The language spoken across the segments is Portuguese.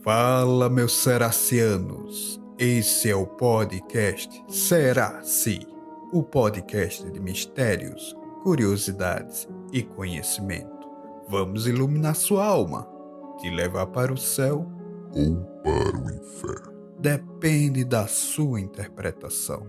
Fala, meus seracianos! Esse é o podcast Seraci, o podcast de mistérios, curiosidades e conhecimento. Vamos iluminar sua alma, te levar para o céu ou para o inferno. Depende da sua interpretação.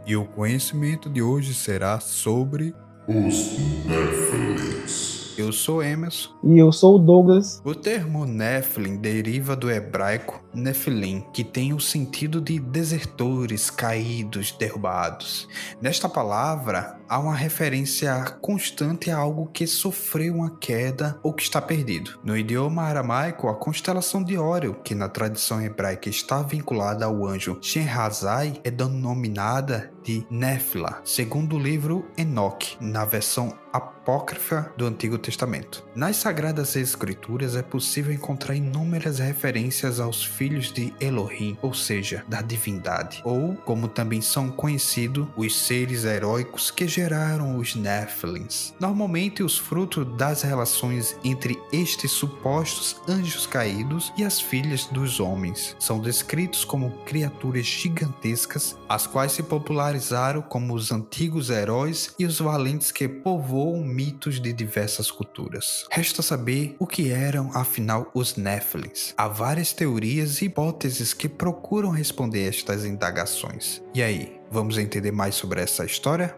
E o conhecimento de hoje será sobre os Néfilins. Eu sou Emerson. E eu sou o Douglas. O termo Nephilim deriva do hebraico Nephilim, que tem o sentido de desertores, caídos, derrubados. Nesta palavra, há uma referência constante a algo que sofreu uma queda ou que está perdido. No idioma aramaico, a constelação de Órion, que na tradição hebraica está vinculada ao anjo Shenhazai, é denominada de Néfila, segundo o livro Enoque, na versão apócrifa do Antigo Testamento. Nas Sagradas Escrituras é possível encontrar inúmeras referências aos filhos de Elohim, ou seja, da divindade, ou, como também são conhecidos, os seres heróicos que geraram os Néfilins. Normalmente, os frutos das relações entre estes supostos anjos caídos e as filhas dos homens são descritos como criaturas gigantescas, as quais se popularizaram como os antigos heróis e os valentes que povoam mitos de diversas culturas. Resta saber o que eram, afinal, os Néfilins. Há várias teorias e hipóteses que procuram responder estas indagações. E aí, vamos entender mais sobre essa história?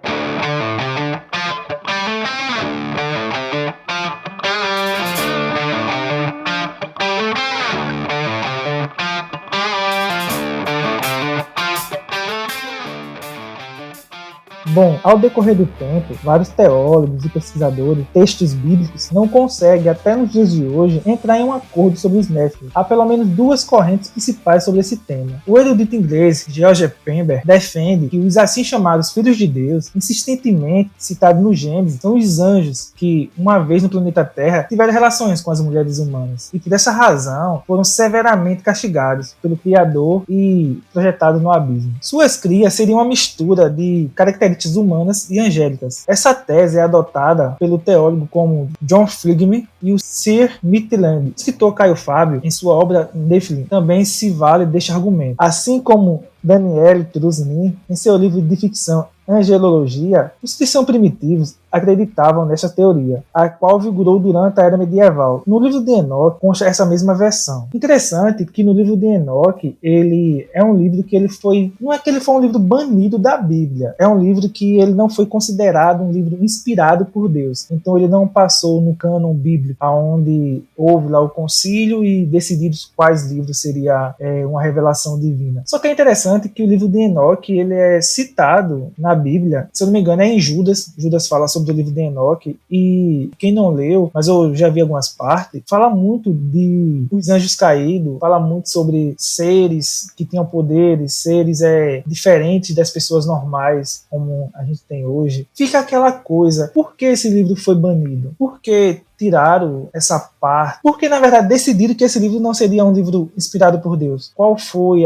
Bom, ao decorrer do tempo, vários teólogos e pesquisadores, textos bíblicos, não conseguem, até nos dias de hoje, entrar em um acordo sobre os Néfilins. Há pelo menos duas correntes principais sobre esse tema. O erudito inglês George Pember defende que os assim chamados filhos de Deus, insistentemente citados no Gênesis, são os anjos que, uma vez no planeta Terra, tiveram relações com as mulheres humanas e, por essa razão, foram severamente castigados pelo Criador e projetados no abismo. Suas crias seriam uma mistura de características humanas e angélicas. Essa tese é adotada pelo teólogo como John Fligman e o Sir Maitland. O escritor Caio Fábio, em sua obra Nephilim, também se vale deste argumento. Assim como Daniel Trusnin, em seu livro de ficção Angelologia, os que são primitivos acreditavam nessa teoria, a qual vigorou durante a Era Medieval. No livro de Enoque consta essa mesma versão. Interessante que no livro de Enoque, ele é um livro que ele foi... Não é que ele foi um livro banido da Bíblia, é um livro que ele não foi considerado um livro inspirado por Deus. Então ele não passou no cânon bíblico, onde houve lá o concílio e decidido quais livros seria uma revelação divina. Só que é interessante que o livro de Enoque, ele é citado na Bíblia, se eu não me engano é em Judas. Judas fala sobre o livro de Enoque, e quem não leu, mas eu já vi algumas partes, fala muito de os anjos caídos, fala muito sobre seres que tinham poderes, seres diferentes das pessoas normais, como a gente tem hoje. Fica aquela coisa, por que esse livro foi banido? Por que tiraram essa parte? Porque, na verdade, decidiram que esse livro não seria um livro inspirado por Deus. Qual foi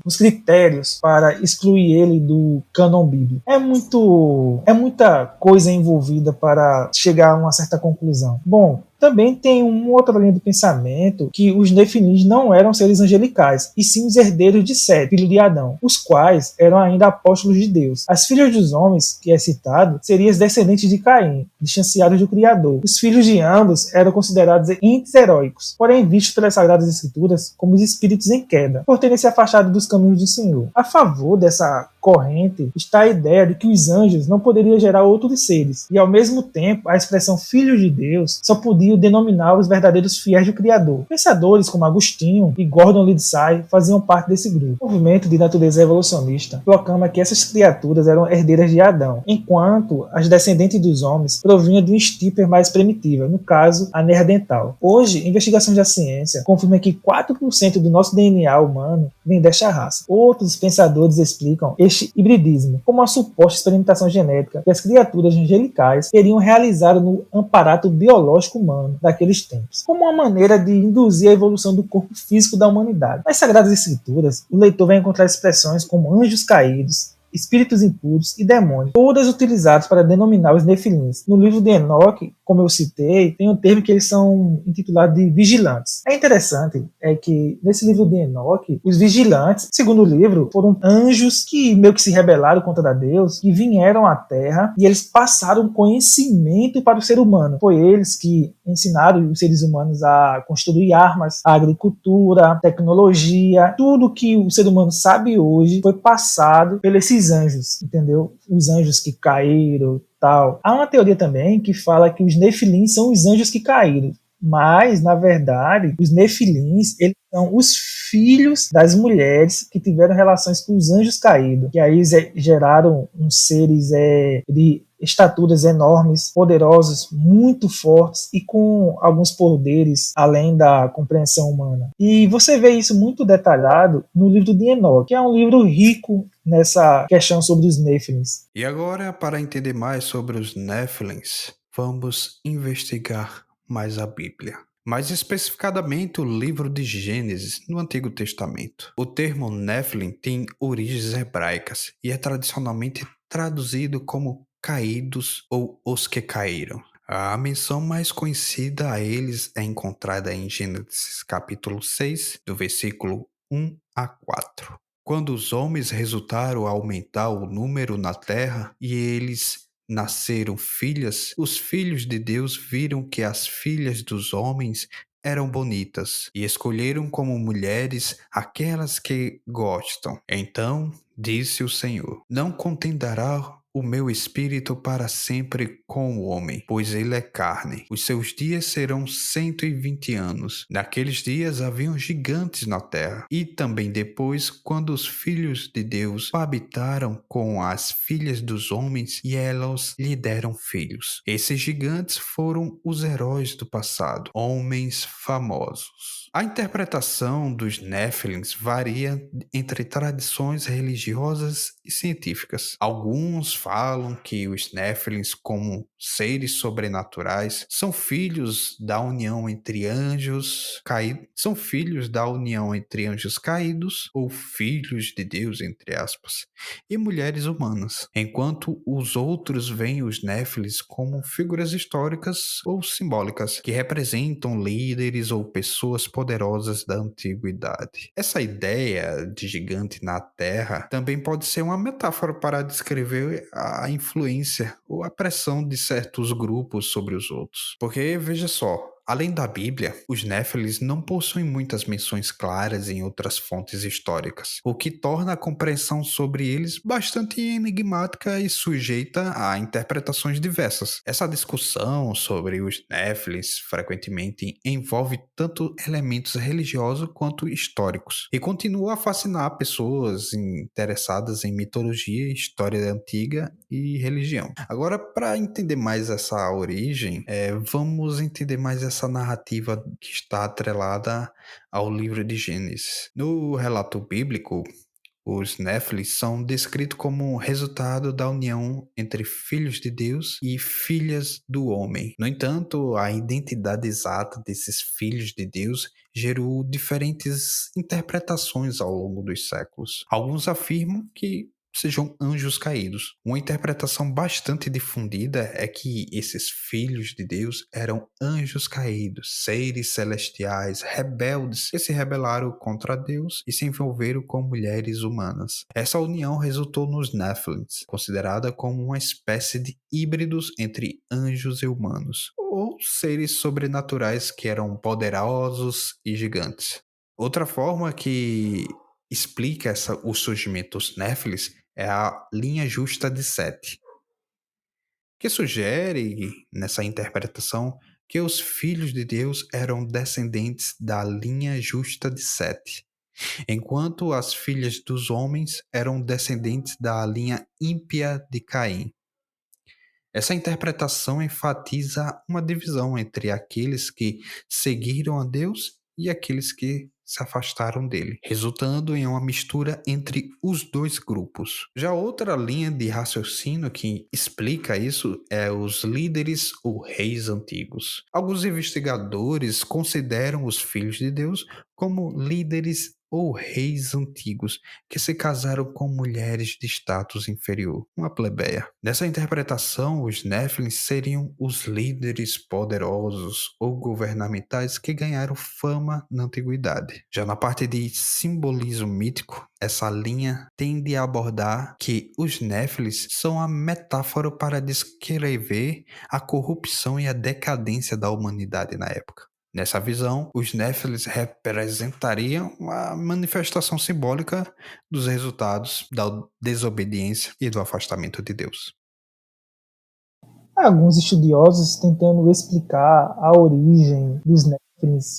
os critérios para excluir ele do cânon bíblico? É muita coisa envolvida para chegar a uma certa conclusão. Bom, também tem uma outra linha de pensamento que os Nefilins não eram seres angelicais, e sim os herdeiros de Sete, filho de Adão, os quais eram ainda apóstolos de Deus. As filhas dos homens, que é citado, seriam os descendentes de Caim, distanciados do Criador. Os filhos de ambos eram considerados entes heróicos, porém vistos pelas Sagradas Escrituras como os espíritos em queda, por terem se afastado dos caminhos do Senhor. A favor dessa corrente está a ideia de que os anjos não poderiam gerar outros seres, e ao mesmo tempo a expressão filhos de Deus só podia denominar os verdadeiros fiéis do Criador. Pensadores como Agostinho e Gordon Liddsay faziam parte desse grupo. O movimento de natureza evolucionista proclama que essas criaturas eram herdeiras de Adão, enquanto as descendentes dos homens provinham de uma estirpe mais primitiva, no caso, a neandertal. Hoje, investigações da ciência confirmam que 4% do nosso DNA humano vem desta raça. Outros pensadores explicam este hibridismo como uma suposta experimentação genética que as criaturas angelicais teriam realizado no aparato biológico humano daqueles tempos, como uma maneira de induzir a evolução do corpo físico da humanidade. Nas Sagradas Escrituras, o leitor vai encontrar expressões como anjos caídos, espíritos impuros e demônios, todas utilizadas para denominar os nefilins. No livro de Enoque, como eu citei, tem um termo que eles são intitulados de vigilantes. É interessante que nesse livro de Enoque, os vigilantes, segundo o livro, foram anjos que meio que se rebelaram contra Deus, que vieram à Terra e eles passaram conhecimento para o ser humano. Foi eles que ensinaram os seres humanos a construir armas, a agricultura, a tecnologia, tudo que o ser humano sabe hoje foi passado por esses anjos, entendeu? Os anjos que caíram, tal. Há uma teoria também que fala que os nefilins são os anjos que caíram, mas na verdade os nefilins eles são os filhos das mulheres que tiveram relações com os anjos caídos, que aí geraram uns seres de estaturas enormes, poderosos, muito fortes e com alguns poderes além da compreensão humana. E você vê isso muito detalhado no livro de Enoque, que é um livro rico nessa questão sobre os Nefilins. E agora, para entender mais sobre os Nephilims, vamos investigar mais a Bíblia. Mais especificadamente o livro de Gênesis, no Antigo Testamento. O termo Nephilim tem origens hebraicas e é tradicionalmente traduzido como caídos ou os que caíram. A menção mais conhecida a eles é encontrada em Gênesis capítulo 6, do versículo 1 a 4. Quando os homens resultaram aumentar o número na terra e eles nasceram filhas, os filhos de Deus viram que as filhas dos homens eram bonitas e escolheram como mulheres aquelas que gostam. Então disse o Senhor: Não contenderá o meu espírito para sempre com o homem, pois ele é carne. Os seus dias serão 120 anos. Naqueles dias haviam gigantes na terra. E também depois, quando os filhos de Deus habitaram com as filhas dos homens e elas lhe deram filhos. Esses gigantes foram os heróis do passado, homens famosos. A interpretação dos Néfilins varia entre tradições religiosas e científicas. Alguns falam que os Néfilins, como seres sobrenaturais, são filhos da união entre anjos caídos, ou filhos de Deus, entre aspas, e mulheres humanas, enquanto os outros veem os Néfilins como figuras históricas ou simbólicas que representam líderes ou pessoas poderosas da antiguidade. Essa ideia de gigante na Terra também pode ser uma metáfora para descrever a influência ou a pressão de certos grupos sobre os outros. Porque, veja só, além da Bíblia, os Néfilis não possuem muitas menções claras em outras fontes históricas, o que torna a compreensão sobre eles bastante enigmática e sujeita a interpretações diversas. Essa discussão sobre os Néfilis frequentemente envolve tanto elementos religiosos quanto históricos, e continua a fascinar pessoas interessadas em mitologia, história antiga e religião. Agora, para entender mais essa origem, vamos entender mais essa narrativa que está atrelada ao livro de Gênesis. No relato bíblico, os Néfilis são descritos como resultado da união entre filhos de Deus e filhas do homem. No entanto, a identidade exata desses filhos de Deus gerou diferentes interpretações ao longo dos séculos. Alguns afirmam que sejam anjos caídos. Uma interpretação bastante difundida é que esses filhos de Deus eram anjos caídos, seres celestiais, rebeldes, que se rebelaram contra Deus e se envolveram com mulheres humanas. Essa união resultou nos Nephilims, considerada como uma espécie de híbridos entre anjos e humanos, ou seres sobrenaturais que eram poderosos e gigantes. Outra forma que explica o surgimento dos Néfilis é a linha justa de Sete, que sugere, nessa interpretação, que os filhos de Deus eram descendentes da linha justa de Sete, enquanto as filhas dos homens eram descendentes da linha ímpia de Caim. Essa interpretação enfatiza uma divisão entre aqueles que seguiram a Deus e aqueles que se afastaram dele, resultando em uma mistura entre os dois grupos. Já outra linha de raciocínio que explica isso é os líderes ou reis antigos. Alguns investigadores consideram os filhos de Deus como líderes ou reis antigos que se casaram com mulheres de status inferior, uma plebeia. Nessa interpretação, os Nephilim seriam os líderes poderosos ou governamentais que ganharam fama na antiguidade. Já na parte de simbolismo mítico, essa linha tende a abordar que os Néfilis são a metáfora para descrever a corrupção e a decadência da humanidade na época. Nessa visão, os Néfilis representariam a manifestação simbólica dos resultados da desobediência e do afastamento de Deus. Há alguns estudiosos tentando explicar a origem dos Néfilim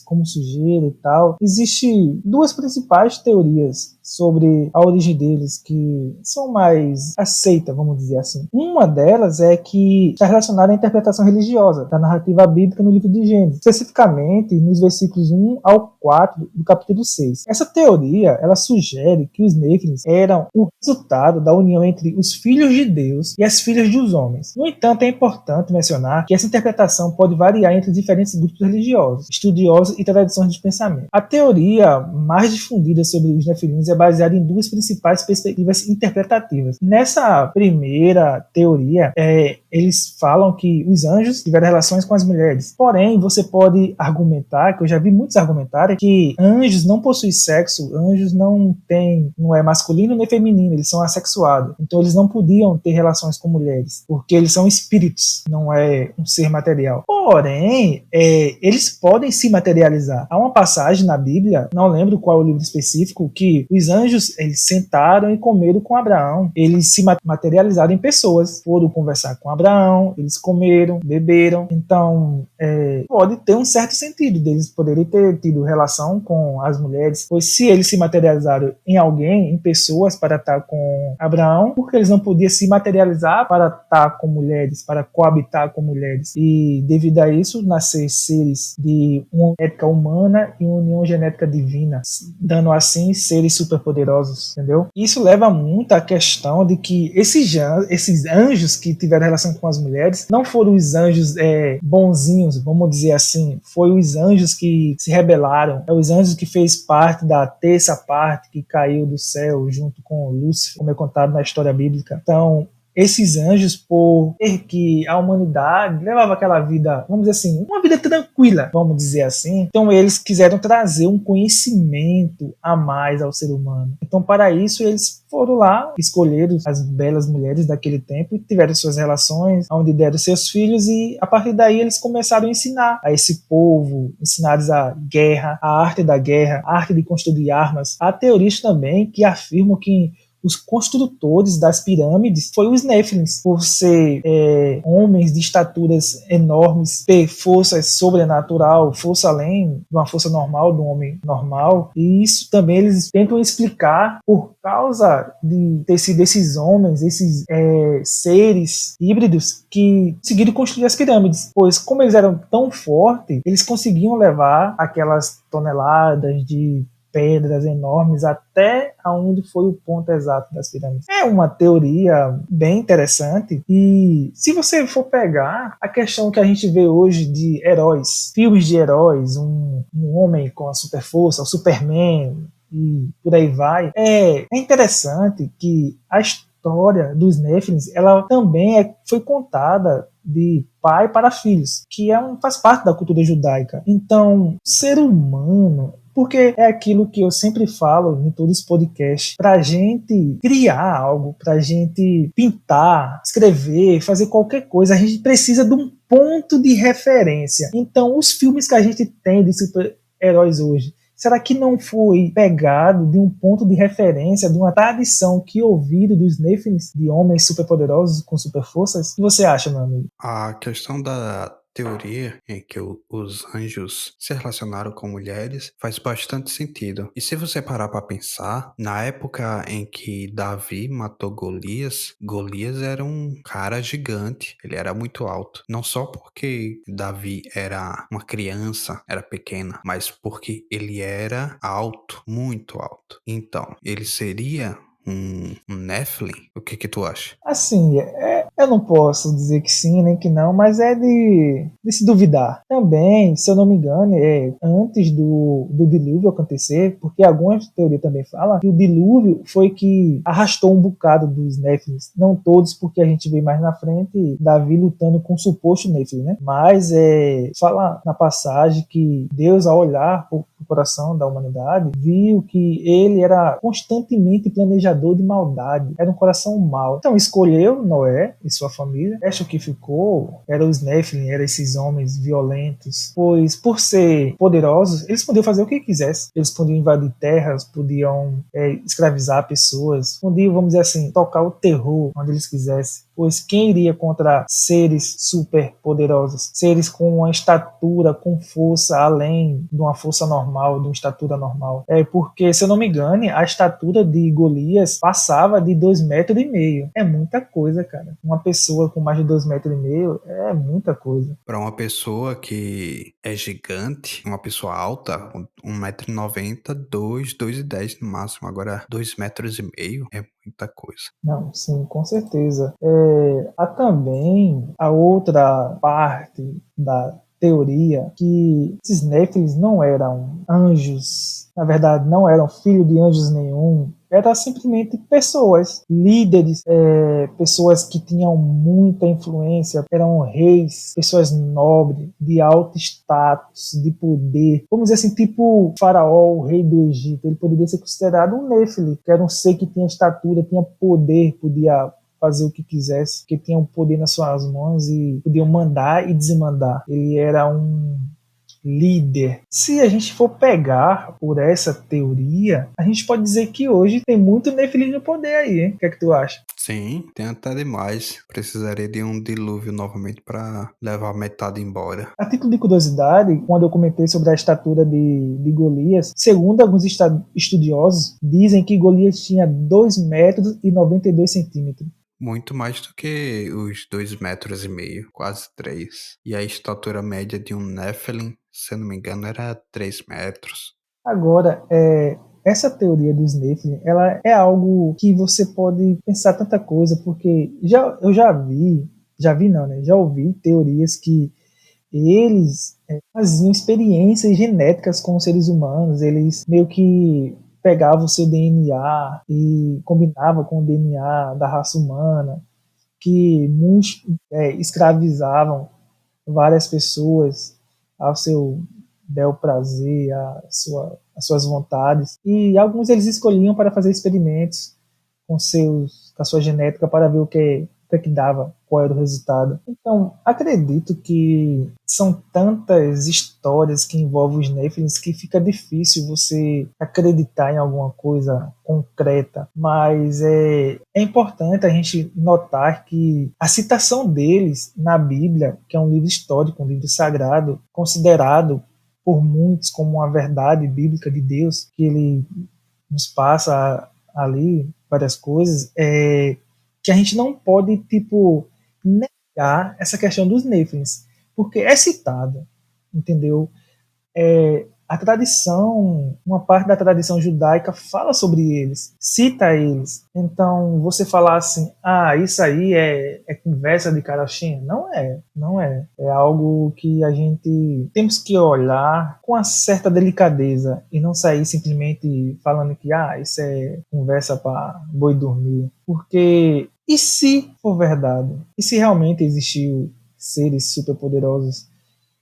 como sujeira e tal. Existem duas principais teorias sobre a origem deles que são mais aceitas, vamos dizer assim. Uma delas é que está relacionada à interpretação religiosa da narrativa bíblica no livro de Gênesis, especificamente nos versículos 1 ao 4 do capítulo 6. Essa teoria, ela sugere que os Nephilim eram o resultado da união entre os filhos de Deus e as filhas dos homens. No entanto, é importante mencionar que essa interpretação pode variar entre diferentes grupos religiosos, estudiosos e tradições de pensamento. A teoria mais difundida sobre os Nefilins é baseada em duas principais perspectivas interpretativas. Nessa primeira teoria, eles falam que os anjos tiveram relações com as mulheres. Porém, você pode argumentar, que eu já vi muitos argumentarem, que anjos não possuem sexo, anjos não é masculino nem feminino, eles são assexuados. Então eles não podiam ter relações com mulheres, porque eles são espíritos, não é um ser material. Porém, eles podem se materializar. Há uma passagem na Bíblia, não lembro qual é o livro específico, que os anjos eles sentaram e comeram com Abraão. Eles se materializaram em pessoas, foram conversar com Abraão, eles comeram, beberam. Então, pode ter um certo sentido deles poderem ter tido relação com as mulheres, pois se eles se materializaram em alguém, em pessoas para estar com Abraão, porque eles não podiam se materializar para estar com mulheres, para coabitar com mulheres. E devido a isso, nascer seres de uma genética humana e uma união genética divina, dando assim seres superpoderosos, entendeu? Isso leva muito à questão de que esses anjos que tiveram relação com as mulheres não foram os anjos bonzinhos, vamos dizer assim, foi os anjos que se rebelaram, os anjos que fez parte da terça parte que caiu do céu junto com Lúcifer, como é contado na história bíblica. Então, esses anjos, por ter que a humanidade levava aquela vida, vamos dizer assim, uma vida tranquila, vamos dizer assim, então eles quiseram trazer um conhecimento a mais ao ser humano. Então, para isso, eles foram lá, escolheram as belas mulheres daquele tempo e tiveram suas relações, onde deram seus filhos, e a partir daí eles começaram a ensinar a esse povo, ensinaram a guerra, a arte da guerra, a arte de construir armas. Há teorias também que afirmam que os construtores das pirâmides foram os Néfilins, por ser homens de estaturas enormes, ter força sobrenatural, força além de uma força normal, de um homem normal. E isso também eles tentam explicar por causa de ter sido esses homens, esses seres híbridos que conseguiram construir as pirâmides, pois como eles eram tão fortes, eles conseguiam levar aquelas toneladas de pedras enormes até aonde foi o ponto exato das pirâmides. É uma teoria bem interessante, e se você for pegar a questão que a gente vê hoje de heróis, filmes de heróis, um homem com a super força, o Superman e por aí vai, é interessante que a história dos Néfilins, ela também foi contada de pai para filhos, que faz parte da cultura judaica. Então, ser humano, porque é aquilo que eu sempre falo em todos os podcasts, para a gente criar algo, para a gente pintar, escrever, fazer qualquer coisa, a gente precisa de um ponto de referência. Então, os filmes que a gente tem de super-heróis hoje, será que não foi pegado de um ponto de referência, de uma tradição que ouviram dos Néfilins, de homens superpoderosos com superforças? O que você acha, meu amigo? A questão da teoria em que os anjos se relacionaram com mulheres faz bastante sentido. E se você parar para pensar, na época em que Davi matou Golias, Golias era um cara gigante, ele era muito alto. Não só porque Davi era uma criança, era pequena, mas porque ele era alto, muito alto. Então, ele seria um Nephilim? O que tu acha? Assim, Eu não posso dizer que sim, nem que não, mas é de se duvidar. Também, se eu não me engano, antes do dilúvio acontecer, porque algumas teorias também falam que o dilúvio foi que arrastou um bocado dos Néfilins. Não todos, porque a gente vê mais na frente Davi lutando com o suposto Néfilin, né? Mas fala na passagem que Deus, ao olhar o coração da humanidade, viu que ele era constantemente planejador de maldade, era um coração mau. Então escolheu Noé e sua família. Acho que ficou eram os Nephilim, eram esses homens violentos, pois por ser poderosos, eles podiam fazer o que quisessem. Eles podiam invadir terras, podiam escravizar pessoas, podiam, vamos dizer assim, tocar o terror onde eles quisessem. Pois quem iria contra seres super poderosos, seres com uma estatura, com força além de uma força normal, de uma estatura normal? Porque, se eu não me engano, a estatura de Golias passava de 2,5 metros. É muita coisa, cara. Uma pessoa com mais de 2,5 metros é muita coisa. Para uma pessoa que é gigante, uma pessoa alta, 1,90 m, 2,10 no máximo. Agora, 2,5 m é muita coisa. Não, sim, com certeza. Há também a outra parte da teoria que esses Néfilis não eram anjos, na verdade não eram filhos de anjos nenhum, eram simplesmente pessoas, líderes, pessoas que tinham muita influência, eram reis, pessoas nobres, de alto status, de poder. Vamos dizer assim, tipo Faraó, o rei do Egito, ele poderia ser considerado um Néfili, que era um ser que tinha estatura, tinha poder, podia fazer o que quisesse, que tinha o poder nas suas mãos e podia mandar e desmandar. Ele era um líder. Se a gente for pegar por essa teoria, a gente pode dizer que hoje tem muito Nefilim no poder aí, hein? O que é que tu acha? Sim, tem até demais. Precisaria de um dilúvio novamente para levar metade embora. A título de curiosidade, quando eu comentei sobre a estatura de Golias, segundo alguns estudiosos, dizem que Golias tinha 2,92 m. Muito mais do que os 2,5 m, quase 3. E a estatura média de um Nephilim, se eu não me engano, era 3 metros. Agora, essa teoria dos Nephilim, ela é algo que você pode pensar tanta coisa, porque eu já ouvi teorias que eles faziam experiências genéticas com os seres humanos, eles meio que pegavam o seu DNA e combinavam com o DNA da raça humana, que muitos escravizavam várias pessoas ao seu bel prazer, às suas vontades, e alguns eles escolhiam para fazer experimentos com a sua genética para ver o que dava, qual era o resultado. Então, acredito que são tantas histórias que envolvem os Nephilims que fica difícil você acreditar em alguma coisa concreta, mas é importante a gente notar que a citação deles na Bíblia, que é um livro histórico, um livro sagrado, considerado por muitos como uma verdade bíblica de Deus, que ele nos passa ali várias coisas, que a gente não pode, negar essa questão dos Nephilims, porque é citado, entendeu? A tradição, uma parte da tradição judaica fala sobre eles, cita eles. Então, você falar assim, isso aí é conversa de carochinha? Não é. É algo que a gente temos que olhar com uma certa delicadeza e não sair simplesmente falando que, isso é conversa para boi dormir. Porque, e se for verdade? E se realmente existiu seres superpoderosos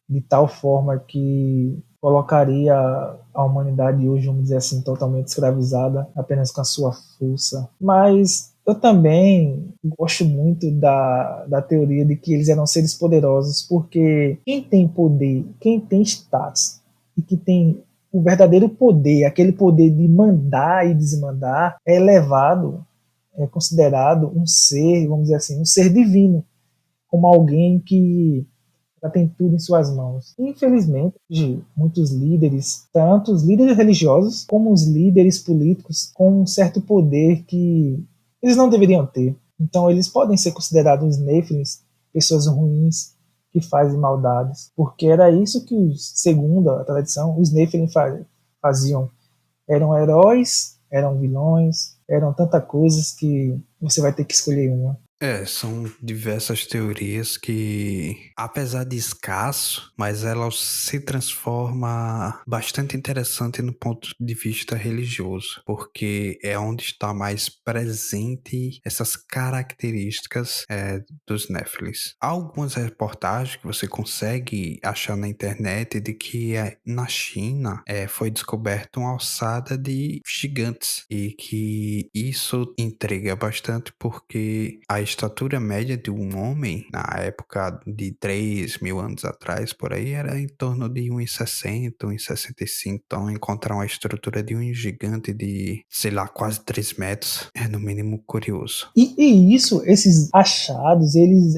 de tal forma que colocaria a humanidade hoje, vamos dizer assim, totalmente escravizada apenas com a sua força? Mas eu também gosto muito da teoria de que eles eram seres poderosos, porque quem tem poder, quem tem status e que tem o verdadeiro poder, aquele poder de mandar e desmandar, é elevado, é considerado um ser, vamos dizer assim, um ser divino, como alguém que já tem tudo em suas mãos. Infelizmente, muitos líderes, tanto os líderes religiosos como os líderes políticos, com um certo poder que eles não deveriam ter. Então, eles podem ser considerados Néfilins, pessoas ruins que fazem maldades, porque era isso que, segundo a tradição, os Néfilins faziam. Eram heróis, eram vilões, eram tantas coisas que você vai ter que escolher uma. São diversas teorias que, apesar de escasso, mas ela se transforma bastante interessante no ponto de vista religioso, porque é onde está mais presente essas características dos Néfilis. Há algumas reportagens que você consegue achar na internet de que na China foi descoberta uma ossada de gigantes e que isso intriga bastante porque a estatura média de um homem na época de 3.000 anos atrás, por aí, era em torno de 1,60, 1,65. Então, encontrar uma estrutura de um gigante de, sei lá, quase 3 metros é no mínimo curioso. E isso, esses achados, eles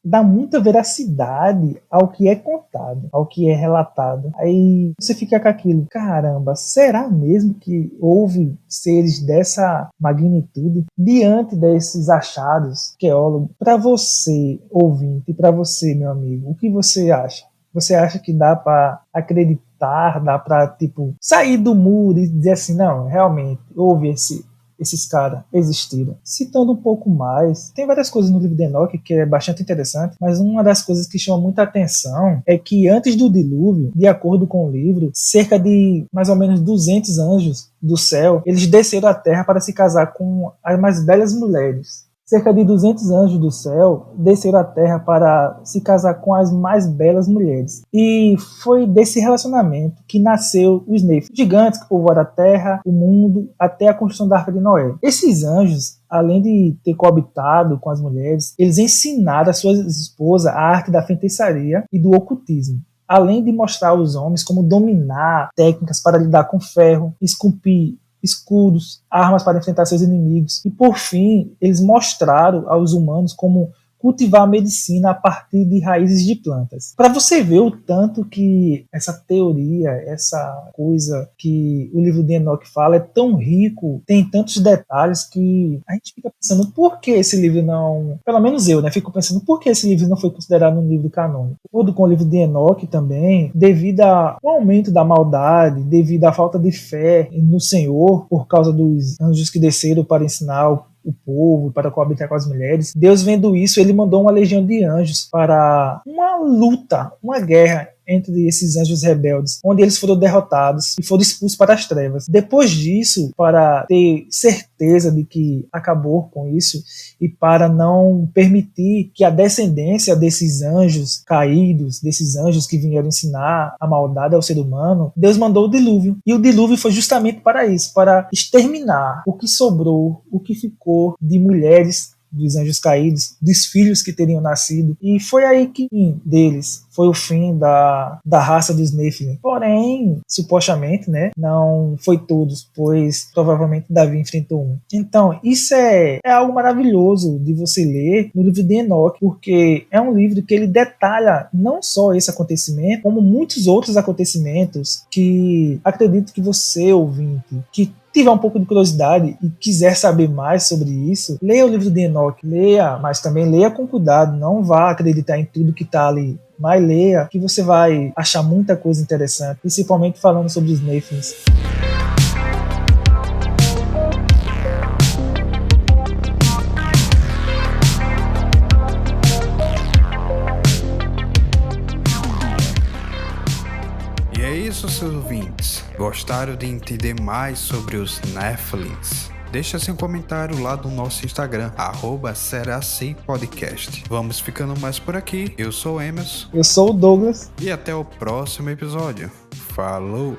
dão muita veracidade ao que é contado, ao que é relatado. Aí você fica com aquilo, caramba, será mesmo que houve seres dessa magnitude? Diante desses achados, arqueólogo, para você, ouvinte, e para você, meu amigo, o que você acha? Você acha que dá para acreditar, dá para tipo sair do muro e dizer assim, não, realmente houve esses caras existiram. Citando um pouco mais, tem várias coisas no livro de Enoque que é bastante interessante, mas uma das coisas que chama muita atenção é que antes do dilúvio, de acordo com o livro, cerca de mais ou menos 200 anjos do céu, eles desceram à terra para se casar com as mais belas mulheres. Cerca de 200 anjos do céu desceram à terra para se casar com as mais belas mulheres. E foi desse relacionamento que nasceu os Nephilim, gigantes que povoaram a terra, o mundo, até a construção da Arca de Noé. Esses anjos, além de ter coabitado com as mulheres, eles ensinaram às suas esposas a arte da feitiçaria e do ocultismo, além de mostrar aos homens como dominar técnicas para lidar com ferro, esculpir escudos, armas para enfrentar seus inimigos. E por fim, eles mostraram aos humanos como cultivar a medicina a partir de raízes de plantas. Para você ver o tanto que essa teoria, essa coisa que o livro de Enoque fala é tão rico, tem tantos detalhes que a gente fica pensando por que esse livro não, pelo menos eu, fico pensando por que esse livro não foi considerado um livro canônico. Tudo com o livro de Enoque também, devido ao aumento da maldade, devido à falta de fé no Senhor, por causa dos anjos que desceram para ensinar o povo, para coabitar com as mulheres. Deus, vendo isso, ele mandou uma legião de anjos para uma luta, uma guerra entre esses anjos rebeldes, onde eles foram derrotados e foram expulsos para as trevas. Depois disso, para ter certeza de que acabou com isso e para não permitir que a descendência desses anjos caídos, desses anjos que vieram ensinar a maldade ao ser humano, Deus mandou o dilúvio. E o dilúvio foi justamente para isso, para exterminar o que sobrou, o que ficou de mulheres dos anjos caídos, dos filhos que teriam nascido. E foi aí que deles foi o fim da raça dos Nephilim. Porém, supostamente, não foi todos, pois provavelmente Davi enfrentou um. Então, isso é algo maravilhoso de você ler no livro de Enoque, porque é um livro que ele detalha não só esse acontecimento, como muitos outros acontecimentos que acredito que você, ouvinte, que tiver um pouco de curiosidade e quiser saber mais sobre isso, leia o livro de Enoque, leia, mas também leia com cuidado, não vá acreditar em tudo que está ali, mas leia, que você vai achar muita coisa interessante, principalmente falando sobre os Nephilim. E é isso, seus ouvintes. Gostaram de entender mais sobre os Nephilim? Deixa seu comentário lá no nosso Instagram, @seracipodcast. Vamos ficando mais por aqui. Eu sou o Emerson. Eu sou o Douglas. E até o próximo episódio. Falou!